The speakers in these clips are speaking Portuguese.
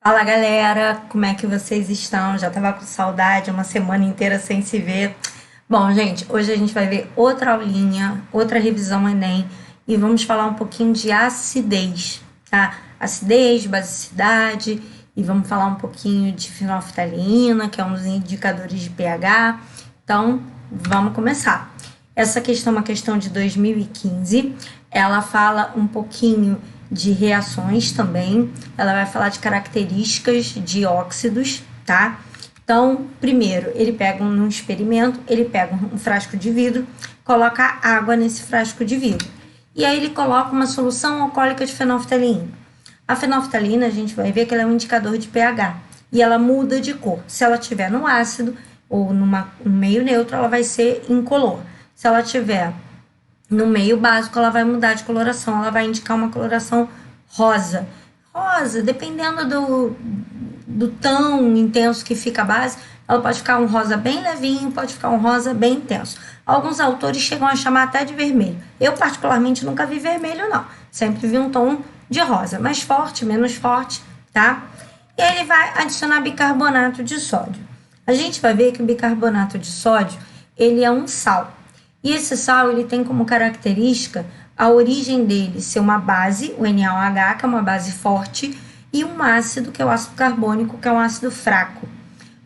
Fala galera, como é que vocês estão? Já tava com saudade, uma semana inteira sem se ver. Bom, gente, hoje a gente vai ver outra aulinha, outra revisão Enem e vamos falar um pouquinho de acidez, tá? Acidez, basicidade e vamos falar um pouquinho de fenolftaleína, que é um dos indicadores de pH. Então, vamos começar. Essa questão é uma questão de 2015, ela fala um pouquinho de reações também, ela vai falar de características de óxidos, tá? Então, primeiro, ele pega num experimento, ele pega um frasco de vidro, coloca água nesse frasco de vidro, e aí ele coloca uma solução alcoólica de fenolftaleína. A fenolftaleína, a gente vai ver que ela é um indicador de pH, e ela muda de cor. Se ela estiver no ácido ou no meio neutro, ela vai ser incolor. Se ela estiver no meio básico, ela vai mudar de coloração, ela vai indicar uma coloração rosa. Rosa, dependendo do tão intenso que fica a base, ela pode ficar um rosa bem levinho, pode ficar um rosa bem intenso. Alguns autores chegam a chamar até de vermelho. Eu, particularmente, nunca vi vermelho, não. Sempre vi um tom de rosa, mais forte, menos forte, tá? E aí ele vai adicionar bicarbonato de sódio. A gente vai ver que o bicarbonato de sódio, ele é um sal. E esse sal, ele tem como característica a origem dele ser uma base, o NaOH, que é uma base forte, e um ácido, que é o ácido carbônico, que é um ácido fraco.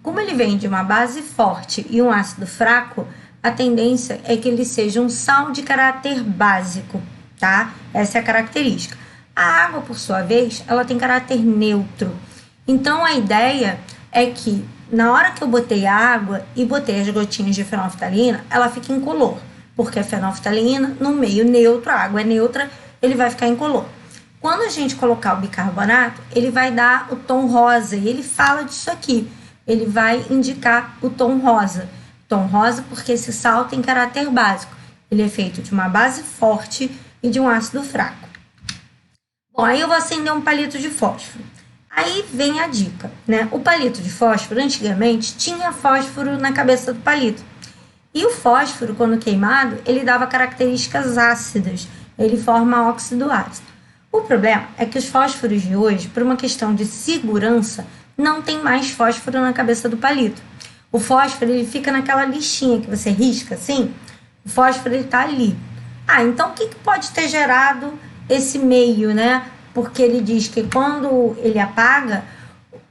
Como ele vem de uma base forte e um ácido fraco, a tendência é que ele seja um sal de caráter básico, tá? Essa é a característica. A água, por sua vez, ela tem caráter neutro. Então, a ideia é que na hora que eu botei a água e botei as gotinhas de fenolftaleína, ela fica incolor, porque a fenolftaleína, no meio neutro, a água é neutra, ele vai ficar incolor. Quando a gente colocar o bicarbonato, ele vai dar o tom rosa, e ele fala disso aqui, ele vai indicar o tom rosa. Tom rosa porque esse sal tem caráter básico, ele é feito de uma base forte e de um ácido fraco. Bom, aí eu vou acender um palito de fósforo. Aí vem a dica, né? O palito de fósforo, antigamente, tinha fósforo na cabeça do palito. E o fósforo, quando queimado, ele dava características ácidas. Ele forma óxido ácido. O problema é que os fósforos de hoje, por uma questão de segurança, não tem mais fósforo na cabeça do palito. O fósforo, ele fica naquela lixinha que você risca, assim. O fósforo, ele tá ali. Então o que pode ter gerado esse meio, né? Porque ele diz que quando ele apaga,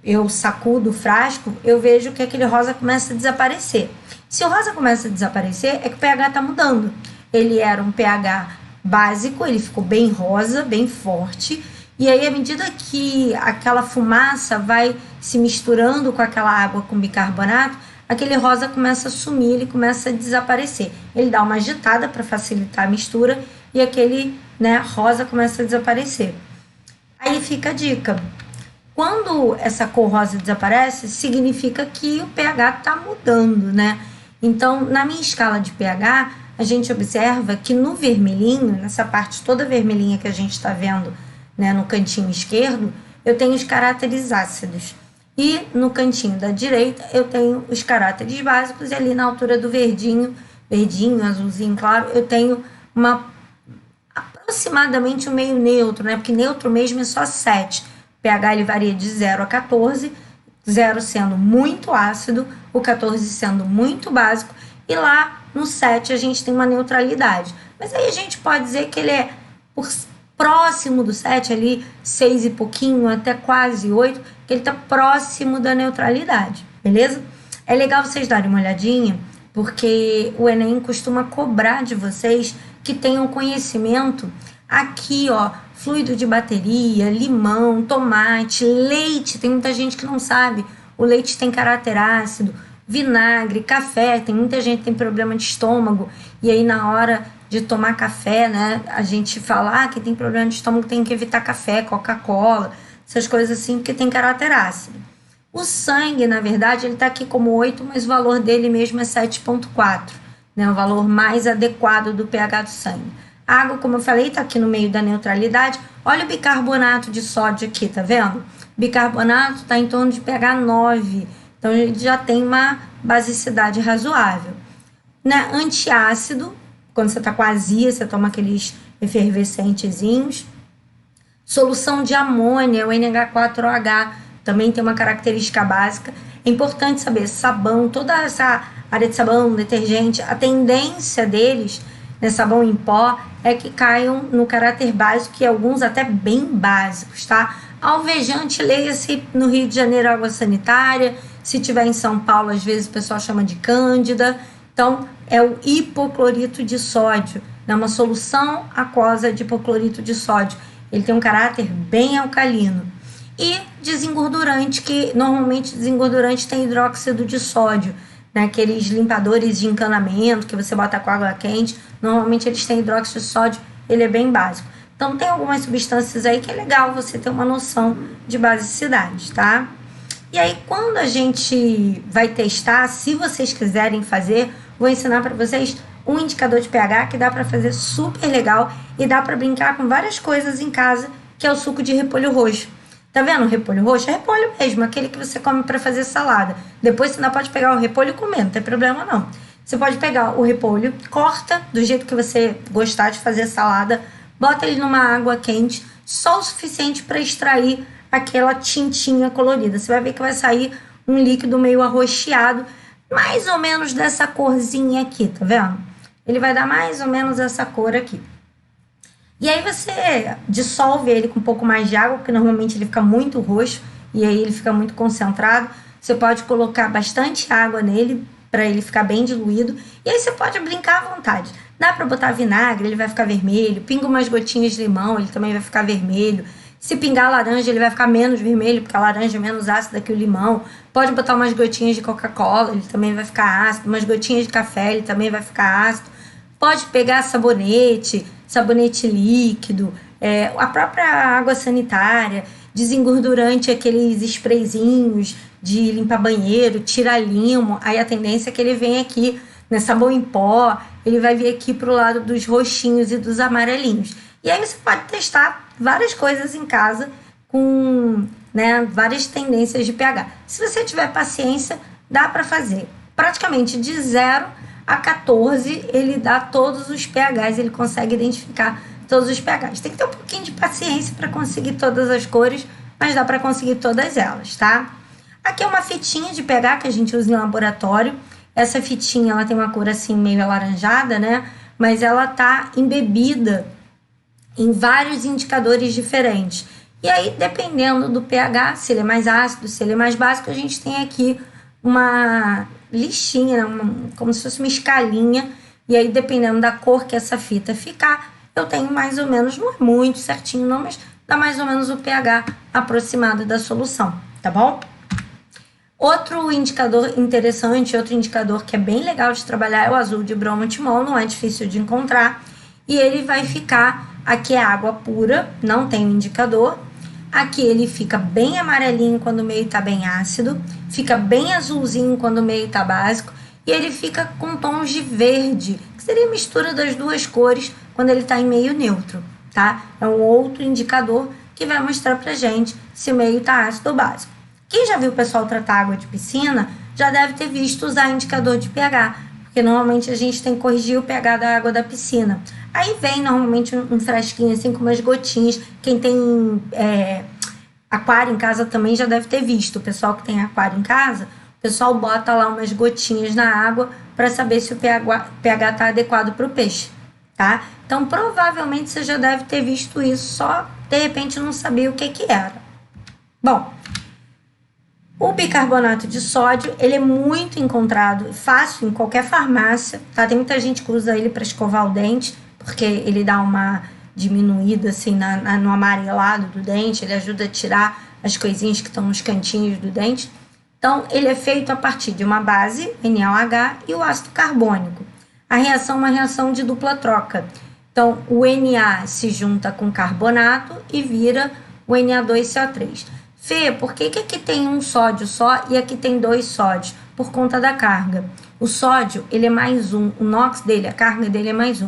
eu sacudo o frasco, eu vejo que aquele rosa começa a desaparecer. Se o rosa começa a desaparecer, é que o pH está mudando. Ele era um pH básico, ele ficou bem rosa, bem forte, e aí à medida que aquela fumaça vai se misturando com aquela água com bicarbonato, aquele rosa começa a sumir, ele começa a desaparecer. Ele dá uma agitada para facilitar a mistura e aquele, né, rosa começa a desaparecer. Aí fica a dica. Quando essa cor rosa desaparece, significa que o pH está mudando, né? Então, na minha escala de pH, a gente observa que no vermelhinho, nessa parte toda vermelhinha que a gente está vendo, né, no cantinho esquerdo, eu tenho os caráteres ácidos. E no cantinho da direita, eu tenho os caráteres básicos, e ali na altura do verdinho, azulzinho claro, eu tenho aproximadamente um meio neutro, né? Porque neutro mesmo é só 7. O pH ele varia de 0 a 14, 0 sendo muito ácido, o 14 sendo muito básico, e lá no 7 a gente tem uma neutralidade. Mas aí a gente pode dizer que ele é próximo do 7 ali, 6 e pouquinho, até quase 8, que ele está próximo da neutralidade, beleza? É legal vocês darem uma olhadinha, porque o Enem costuma cobrar de vocês que tenham conhecimento aqui, ó, fluido de bateria, limão, tomate, leite, tem muita gente que não sabe, o leite tem caráter ácido, vinagre, café, tem muita gente que tem problema de estômago, e aí na hora de tomar café, né, a gente fala que tem problema de estômago, tem que evitar café, Coca-Cola, essas coisas assim, porque tem caráter ácido. O sangue, na verdade, ele tá aqui como 8, mas o valor dele mesmo é 7,4. Né, o valor mais adequado do pH do sangue. A água, como eu falei, está aqui no meio da neutralidade. Olha o bicarbonato de sódio aqui, tá vendo? Bicarbonato está em torno de pH 9, então ele já tem uma basicidade razoável. Né? Antiácido, quando você está com azia, você toma aqueles efervescentezinhos. Solução de amônia, o NH4OH, também tem uma característica básica. É importante saber, sabão, toda essa área de sabão, detergente, a tendência deles, né, sabão em pó, é que caiam no caráter básico e alguns até bem básicos, tá? Alvejante, leia-se no Rio de Janeiro, água sanitária. Se tiver em São Paulo, às vezes o pessoal chama de cândida. Então, é o hipoclorito de sódio, né? Uma solução aquosa de hipoclorito de sódio. Ele tem um caráter bem alcalino. E desengordurante, que normalmente desengordurante tem hidróxido de sódio, né? Aqueles limpadores de encanamento que você bota com água quente, normalmente eles têm hidróxido de sódio, ele é bem básico. Então tem algumas substâncias aí que é legal você ter uma noção de basicidade, tá? E aí quando a gente vai testar, se vocês quiserem fazer, vou ensinar para vocês um indicador de pH que dá para fazer super legal e dá para brincar com várias coisas em casa, que é o suco de repolho roxo. Tá vendo o repolho roxo? É repolho mesmo, aquele que você come para fazer salada. Depois você ainda pode pegar o repolho e comer, não tem problema não. Você pode pegar o repolho, corta do jeito que você gostar de fazer salada, bota ele numa água quente, só o suficiente para extrair aquela tintinha colorida. Você vai ver que vai sair um líquido meio arroxeado, mais ou menos dessa corzinha aqui, tá vendo? Ele vai dar mais ou menos essa cor aqui. E aí você dissolve ele com um pouco mais de água, porque normalmente ele fica muito roxo e aí ele fica muito concentrado. Você pode colocar bastante água nele para ele ficar bem diluído. E aí você pode brincar à vontade. Dá para botar vinagre, ele vai ficar vermelho. Pinga umas gotinhas de limão, ele também vai ficar vermelho. Se pingar laranja, ele vai ficar menos vermelho, porque a laranja é menos ácida que o limão. Pode botar umas gotinhas de Coca-Cola, ele também vai ficar ácido. Umas gotinhas de café, ele também vai ficar ácido. Pode pegar sabonete líquido, a própria água sanitária, desengordurante, aqueles sprayzinhos de limpar banheiro, tira limo. Aí a tendência é que ele venha aqui, né, sabão em pó, ele vai vir aqui pro lado dos roxinhos e dos amarelinhos. E aí você pode testar várias coisas em casa com, né, várias tendências de pH. Se você tiver paciência, dá para fazer. Praticamente de 0 a 14, ele dá todos os pHs, ele consegue identificar todos os pHs. Tem que ter um pouquinho de paciência para conseguir todas as cores, mas dá para conseguir todas elas, tá? Aqui é uma fitinha de pH que a gente usa em laboratório. Essa fitinha, ela tem uma cor assim meio alaranjada, né? Mas ela tá embebida em vários indicadores diferentes. E aí, dependendo do pH, se ele é mais ácido, se ele é mais básico, a gente tem aqui uma listinha, como se fosse uma escalinha, e aí dependendo da cor que essa fita ficar, eu tenho mais ou menos, não é muito certinho não, mas dá mais ou menos o pH aproximado da solução, tá bom? Outro indicador interessante, outro indicador que é bem legal de trabalhar é o azul de bromotimol, não é difícil de encontrar, e ele vai ficar, aqui é água pura, não tem um indicador. Aqui ele fica bem amarelinho quando o meio tá bem ácido, fica bem azulzinho quando o meio tá básico, e ele fica com tons de verde, que seria a mistura das duas cores quando ele tá em meio neutro, tá? É um outro indicador que vai mostrar pra gente se o meio tá ácido ou básico. Quem já viu o pessoal tratar água de piscina, já deve ter visto usar indicador de pH, porque normalmente a gente tem que corrigir o pH da água da piscina. Aí vem normalmente um frasquinho assim com umas gotinhas. Quem tem aquário em casa também já deve ter visto. O pessoal que tem aquário em casa, o pessoal bota lá umas gotinhas na água para saber se o pH está adequado para o peixe, tá? Então provavelmente você já deve ter visto isso, só de repente não sabia o que era. Bom, o bicarbonato de sódio, ele é muito encontrado, fácil em qualquer farmácia, tá? Tem muita gente que usa ele para escovar o dente, porque ele dá uma diminuída assim no amarelado do dente, ele ajuda a tirar as coisinhas que estão nos cantinhos do dente. Então, ele é feito a partir de uma base, NaOH, e o ácido carbônico. A reação é uma reação de dupla troca. Então, o Na se junta com carbonato e vira o Na2CO3. Fê, por que aqui tem um sódio só e aqui tem 2 sódios? Por conta da carga. O sódio, ele é mais 1, o NOx dele, a carga dele é mais 1.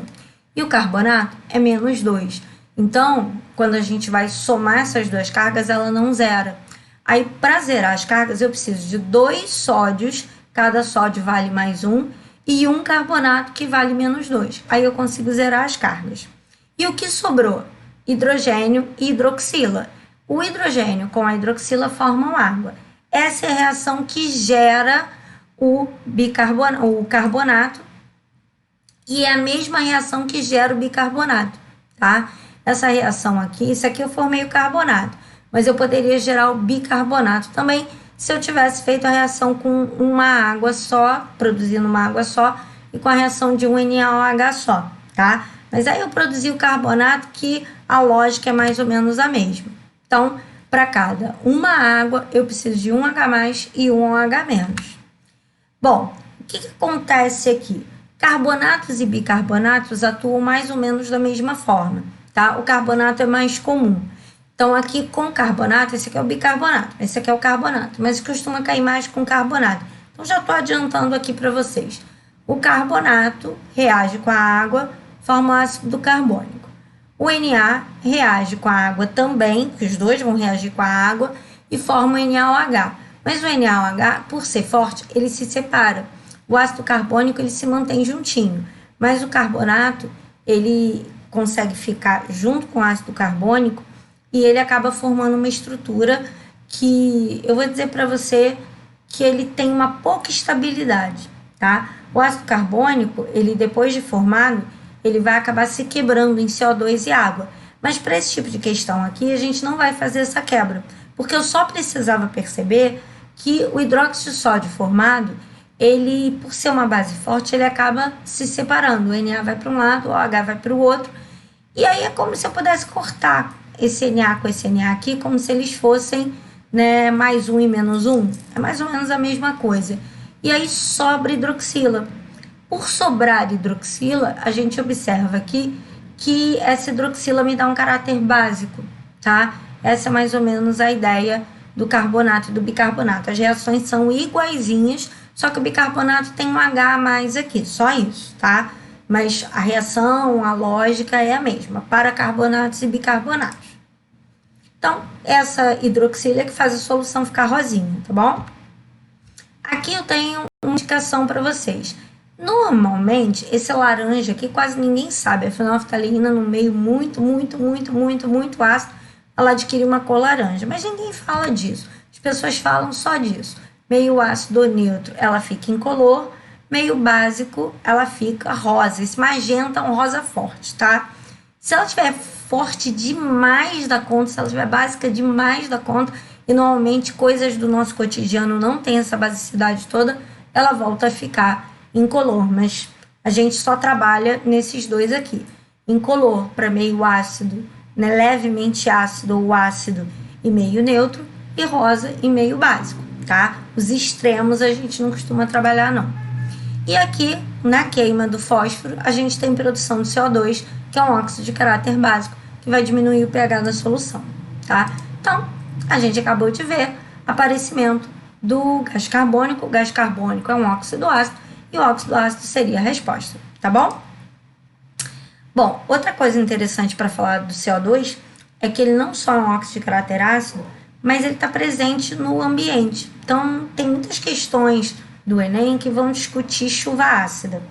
E o carbonato é menos 2. Então, quando a gente vai somar essas duas cargas, ela não zera. Aí, para zerar as cargas, eu preciso de 2 sódios, cada sódio vale mais 1, e um carbonato que vale menos 2. Aí eu consigo zerar as cargas. E o que sobrou? Hidrogênio e hidroxila. O hidrogênio com a hidroxila formam água. Essa é a reação que gera o carbonato e é a mesma reação que gera o bicarbonato, tá? Essa reação aqui, isso aqui eu formei o carbonato, mas eu poderia gerar o bicarbonato também se eu tivesse feito a reação com uma água só, produzindo uma água só, e com a reação de um NaOH só, tá? Mas aí eu produzi o carbonato, que a lógica é mais ou menos a mesma. Então, para cada uma água, eu preciso de um H+, e um OH-. Bom, o que acontece aqui? Carbonatos e bicarbonatos atuam mais ou menos da mesma forma, tá? O carbonato é mais comum. Então, aqui com carbonato, esse aqui é o bicarbonato, esse aqui é o carbonato, mas costuma cair mais com carbonato. Então, já estou adiantando aqui para vocês. O carbonato reage com a água, forma o ácido carbônico. O Na reage com a água também, que os dois vão reagir com a água, e formam o NaOH. Mas o NaOH, por ser forte, ele se separa. O ácido carbônico, ele se mantém juntinho, mas o carbonato, ele consegue ficar junto com o ácido carbônico e ele acaba formando uma estrutura que eu vou dizer para você que ele tem uma pouca estabilidade, tá? O ácido carbônico, ele depois de formado, ele vai acabar se quebrando em CO2 e água. Mas para esse tipo de questão aqui, a gente não vai fazer essa quebra, porque eu só precisava perceber que o hidróxido de sódio formado, ele, por ser uma base forte, ele acaba se separando. O Na vai para um lado, o OH vai para o outro. E aí é como se eu pudesse cortar esse Na com esse Na aqui, como se eles fossem, né, mais um e menos um. É mais ou menos a mesma coisa. E aí sobra hidroxila. Por sobrar hidroxila, a gente observa aqui que essa hidroxila me dá um caráter básico, tá? Essa é mais ou menos a ideia do carbonato e do bicarbonato. As reações são iguaizinhas, só que o bicarbonato tem um H a mais aqui, só isso, tá? Mas a reação, a lógica é a mesma, para carbonatos e bicarbonatos. Então, essa hidroxila que faz a solução ficar rosinha, tá bom? Aqui eu tenho uma indicação para vocês. Normalmente, esse laranja aqui quase ninguém sabe, a fenolftalina no meio muito ácido, ela adquire uma cor laranja, mas ninguém fala disso. As pessoas falam só disso. Meio ácido ou neutro, ela fica incolor. Meio básico, ela fica rosa. Esse magenta é um rosa forte, tá? Se ela estiver forte demais da conta, se ela estiver básica demais da conta, e normalmente coisas do nosso cotidiano não tem essa basicidade toda, ela volta a ficar incolor. Mas a gente só trabalha nesses dois aqui. Incolor para meio ácido, né, levemente ácido ou ácido e meio neutro, e rosa e meio básico, tá? Os extremos a gente não costuma trabalhar, não. E aqui, na queima do fósforo, a gente tem produção de CO2, que é um óxido de caráter básico, que vai diminuir o pH da solução, tá? Então, a gente acabou de ver aparecimento do gás carbônico. O gás carbônico é um óxido ácido, e o óxido ácido seria a resposta, tá bom? Bom, outra coisa interessante para falar do CO2 é que ele não só é um óxido de caráter ácido, mas ele está presente no ambiente. Então, tem muitas questões do Enem que vão discutir chuva ácida.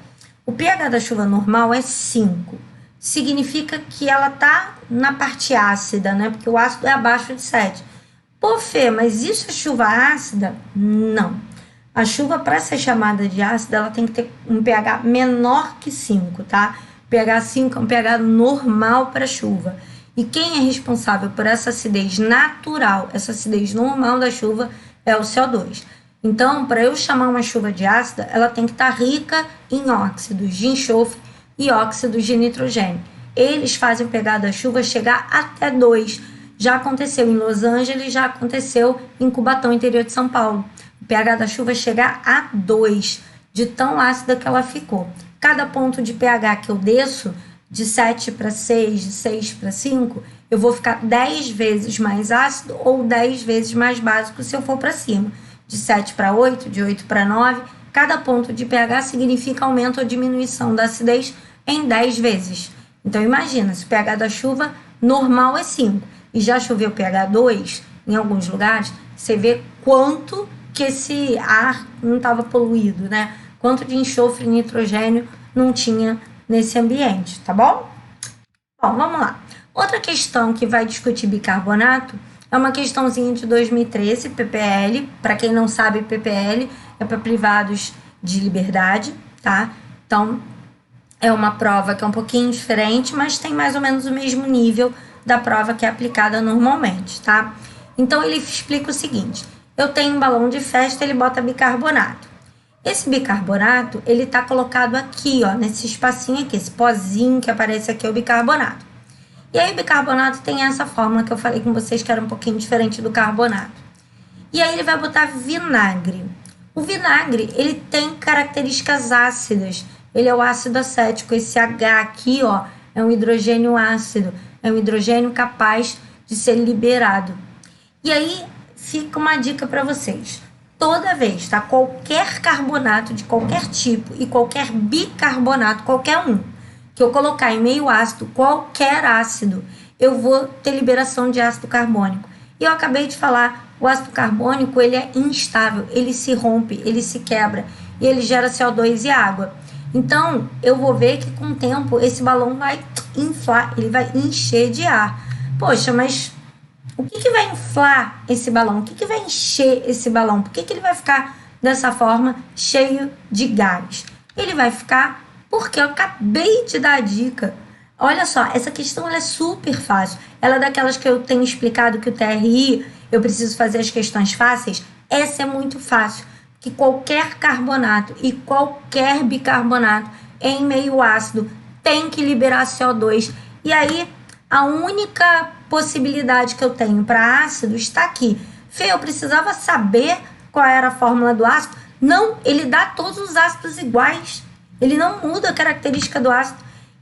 O pH da chuva normal é 5. Significa que ela está na parte ácida, né? Porque o ácido é abaixo de 7. Pô, Fê, mas isso é chuva ácida? Não. A chuva, para ser chamada de ácida, ela tem que ter um pH menor que 5, tá? pH 5 é um pH normal para chuva. E quem é responsável por essa acidez natural, essa acidez normal da chuva, é o CO2. Então, para eu chamar uma chuva de ácida, ela tem que estar rica em óxidos de enxofre e óxidos de nitrogênio. Eles fazem o pH da chuva chegar até 2. Já aconteceu em Los Angeles, já aconteceu em Cubatão, interior de São Paulo. O pH da chuva chegar a 2, de tão ácida que ela ficou. Cada ponto de pH que eu desço, de 7 para 6, de 6 para 5, eu vou ficar 10 vezes mais ácido ou 10 vezes mais básico se eu for para cima. De 7 para 8, de 8 para 9, cada ponto de pH significa aumento ou diminuição da acidez em 10 vezes. Então, imagina, se o pH da chuva normal é 5 e já choveu pH 2 em alguns lugares, você vê quanto que esse ar não estava poluído, né? Quanto de enxofre e nitrogênio não tinha nesse ambiente, tá bom? Bom, vamos lá. Outra questão que vai discutir bicarbonato É uma questãozinha de 2013, PPL. Para quem não sabe, PPL é para privados de liberdade, tá? Então, é uma prova que é um pouquinho diferente, mas tem mais ou menos o mesmo nível da prova que é aplicada normalmente, tá? Então, ele explica o seguinte. Eu tenho um balão de festa, ele bota bicarbonato. Esse bicarbonato, ele tá colocado aqui, ó, nesse espacinho aqui, esse pozinho que aparece aqui é o bicarbonato. E aí o bicarbonato tem essa fórmula que eu falei com vocês que era um pouquinho diferente do carbonato. E aí ele vai botar vinagre. O vinagre, ele tem características ácidas. Ele é o ácido acético. Esse H aqui, ó, é um hidrogênio ácido. É um hidrogênio capaz de ser liberado. E aí fica uma dica para vocês. Toda vez, tá? Qualquer carbonato de qualquer tipo e qualquer bicarbonato, qualquer um, que eu colocar em meio ácido, qualquer ácido, eu vou ter liberação de ácido carbônico. E eu acabei de falar, o ácido carbônico, ele é instável, ele se rompe, ele se quebra, e ele gera CO2 e água. Então, eu vou ver que com o tempo, esse balão vai inflar, ele vai encher de ar. Poxa, mas o que vai inflar esse balão? O que vai encher esse balão? Por que ele vai ficar dessa forma, cheio de gás? Ele vai ficar porque eu acabei de dar a dica. Olha só, essa questão ela é super fácil. Ela é daquelas que eu tenho explicado que o TRI, eu preciso fazer as questões fáceis. Essa é muito fácil. Que qualquer carbonato e qualquer bicarbonato em meio ácido tem que liberar CO2. E aí, a única possibilidade que eu tenho para ácido está aqui. Fê, eu precisava saber qual era a fórmula do ácido? Não, ele dá todos os ácidos iguais. Ele não muda a característica do ácido.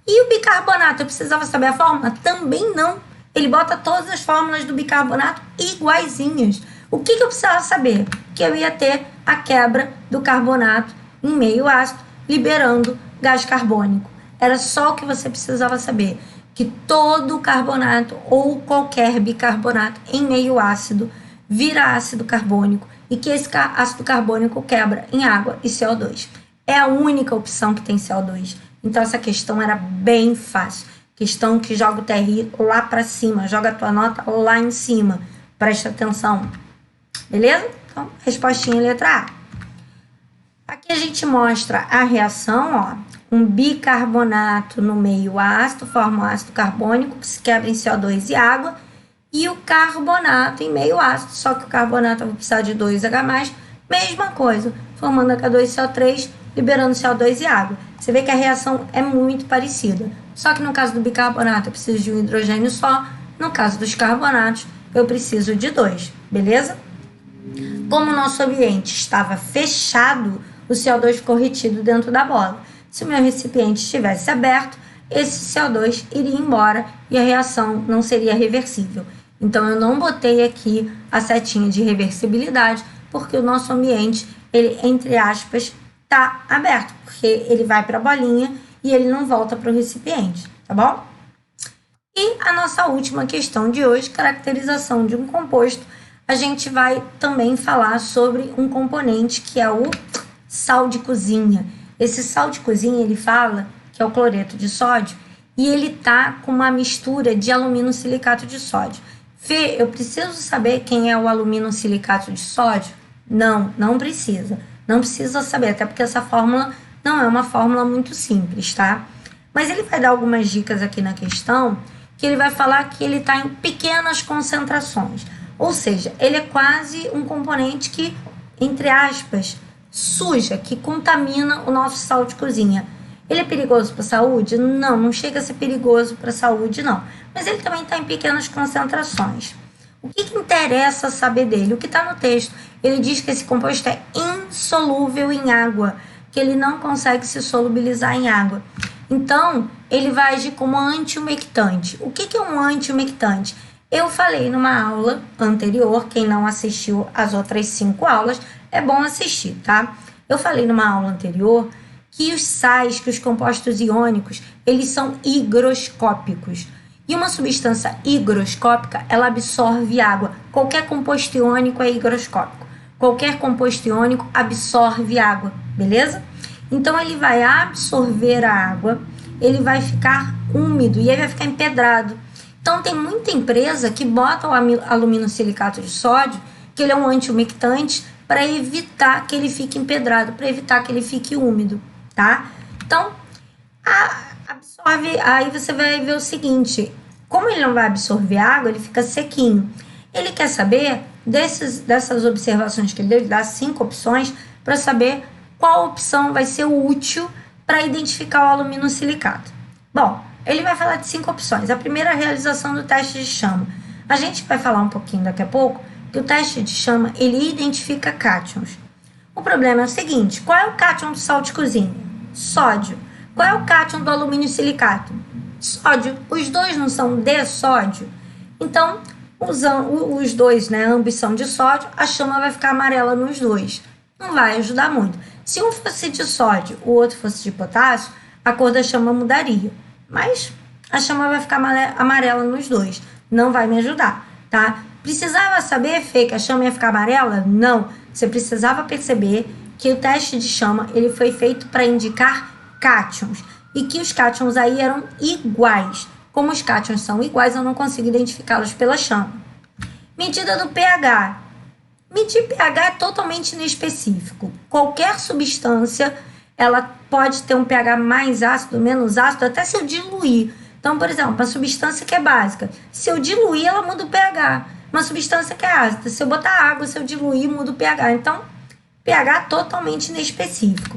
E o bicarbonato, eu precisava saber a fórmula? Também não. Ele bota todas as fórmulas do bicarbonato iguaizinhas. O que eu precisava saber? Que eu ia ter a quebra do carbonato em meio ácido, liberando gás carbônico. Era só o que você precisava saber. Que todo carbonato ou qualquer bicarbonato em meio ácido vira ácido carbônico e que esse ácido carbônico quebra em água e CO2. É a única opção que tem CO2. Então, essa questão era bem fácil. Questão que joga o TRI lá para cima, joga a tua nota lá em cima. Presta atenção. Beleza? Então, respostinha letra A. Aqui a gente mostra a reação, ó. Um bicarbonato no meio ácido forma um ácido carbônico que se quebra em CO2 e água. E o carbonato em meio ácido, só que o carbonato vai precisar de 2H+, mesma coisa, formando H2CO3, liberando CO2 e água. Você vê que a reação é muito parecida. Só que no caso do bicarbonato eu preciso de um hidrogênio só, no caso dos carbonatos eu preciso de 2, beleza? Como o nosso ambiente estava fechado, o CO2 ficou retido dentro da bola. Se o meu recipiente estivesse aberto, esse CO2 iria embora e a reação não seria reversível. Então, eu não botei aqui a setinha de reversibilidade, porque o nosso ambiente, ele, entre aspas, está aberto, porque ele vai para a bolinha e ele não volta para o recipiente, tá bom? E a nossa última questão de hoje, caracterização de um composto, a gente vai também falar sobre um componente que é o sal de cozinha. Esse sal de cozinha, ele fala que é o cloreto de sódio e ele tá com uma mistura de alumínio silicato de sódio. Fê, eu preciso saber quem é o alumínio silicato de sódio? Não, não precisa. Não precisa saber, até porque essa fórmula não é uma fórmula muito simples, tá? Mas ele vai dar algumas dicas aqui na questão, que ele vai falar que ele está em pequenas concentrações. Ou seja, ele é quase um componente que, entre aspas, suja, que contamina o nosso sal de cozinha. Ele é perigoso para a saúde? Não, não chega a ser perigoso para a saúde, não. Mas ele também está em pequenas concentrações. O que interessa saber dele? O que está no texto? Ele diz que esse composto é insolúvel em água, que ele não consegue se solubilizar em água. Então, ele vai agir como antiumectante. O que é um antiumectante? Eu falei numa aula anterior, quem não assistiu as outras 5 aulas, é bom assistir, tá? Eu falei numa aula anterior que os sais, que os compostos iônicos, eles são higroscópicos. E uma substância higroscópica, ela absorve água. Qualquer composto iônico é higroscópico. Qualquer composto iônico absorve água, beleza? Então, ele vai absorver a água, ele vai ficar úmido e ele vai ficar empedrado. Então, tem muita empresa que bota o aluminosilicato de sódio, que ele é um antiumectante, para evitar que ele fique empedrado, para evitar que ele fique úmido, tá? Então, absorve, aí você vai ver o seguinte, como ele não vai absorver água, ele fica sequinho. Ele quer saber dessas observações que ele deu, ele dá 5 opções para saber qual opção vai ser útil para identificar o aluminosilicato. Bom, ele vai falar de 5 opções. A primeira é a realização do teste de chama. A gente vai falar um pouquinho daqui a pouco que o teste de chama, ele identifica cátions. O problema é o seguinte, qual é o cátion do sal de cozinha? Sódio. Qual é o cátion do aluminosilicato? Sódio. Os dois não são de sódio? Então, os dois, né, ambos são de sódio, a chama vai ficar amarela nos dois. Não vai ajudar muito. Se um fosse de sódio, o outro fosse de potássio, a cor da chama mudaria. Mas a chama vai ficar amarela nos dois. Não vai me ajudar, tá? Precisava saber, Fê, que a chama ia ficar amarela? Não. Você precisava perceber que o teste de chama ele foi feito para indicar cátions. E que os cátions aí eram iguais. Como os cátions são iguais, eu não consigo identificá-los pela chama. Medida do pH. Medir pH é totalmente inespecífico. Qualquer substância, ela pode ter um pH mais ácido, menos ácido, até se eu diluir. Então, por exemplo, uma substância que é básica, se eu diluir, ela muda o pH. Uma substância que é ácida, se eu botar água, se eu diluir, muda o pH. Então, pH totalmente inespecífico.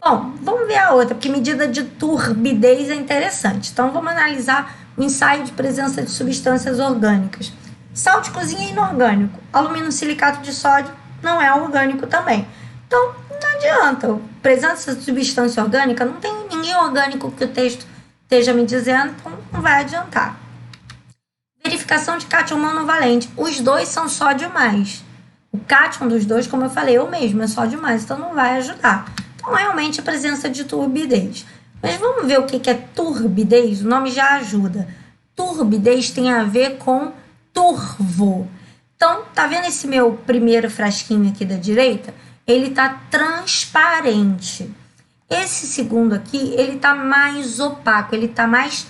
Bom, vamos ver a outra, porque medida de turbidez é interessante. Então, vamos analisar o ensaio de presença de substâncias orgânicas. Sal de cozinha é inorgânico. Aluminosilicato de sódio não é orgânico também. Então, não adianta. Presença de substância orgânica, não tem ninguém orgânico que o texto esteja me dizendo, então não vai adiantar. Verificação de cátion monovalente. Os dois são sódio mais. O cátion dos dois, como eu falei, eu mesmo, é sódio mais, então não vai ajudar. Então, realmente, a presença de turbidez. Mas vamos ver o que é turbidez? O nome já ajuda. Turbidez tem a ver com turvo. Então, tá vendo esse meu primeiro frasquinho aqui da direita? Ele tá transparente. Esse segundo aqui, ele tá mais opaco, ele tá mais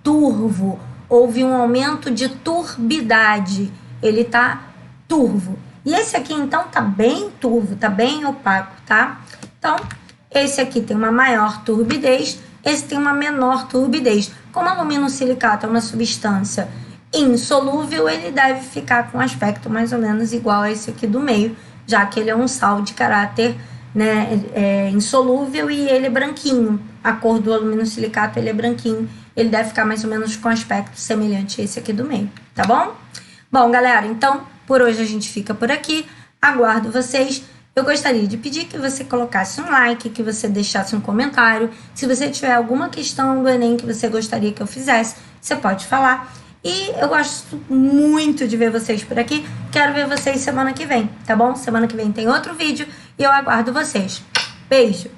turvo. Houve um aumento de turbidade. Ele tá turvo. E esse aqui, então, tá bem turvo, tá bem opaco, tá? Então, esse aqui tem uma maior turbidez, esse tem uma menor turbidez. Como aluminosilicato é uma substância insolúvel, ele deve ficar com um aspecto mais ou menos igual a esse aqui do meio, já que ele é um sal de caráter, né, insolúvel e ele é branquinho. A cor do aluminosilicato ele é branquinho, ele deve ficar mais ou menos com um aspecto semelhante a esse aqui do meio, tá bom? Bom, galera, então, por hoje a gente fica por aqui. Aguardo vocês. Eu gostaria de pedir que você colocasse um like, que você deixasse um comentário. Se você tiver alguma questão do Enem que você gostaria que eu fizesse, você pode falar. E eu gosto muito de ver vocês por aqui. Quero ver vocês semana que vem, tá bom? Semana que vem tem outro vídeo e eu aguardo vocês. Beijo!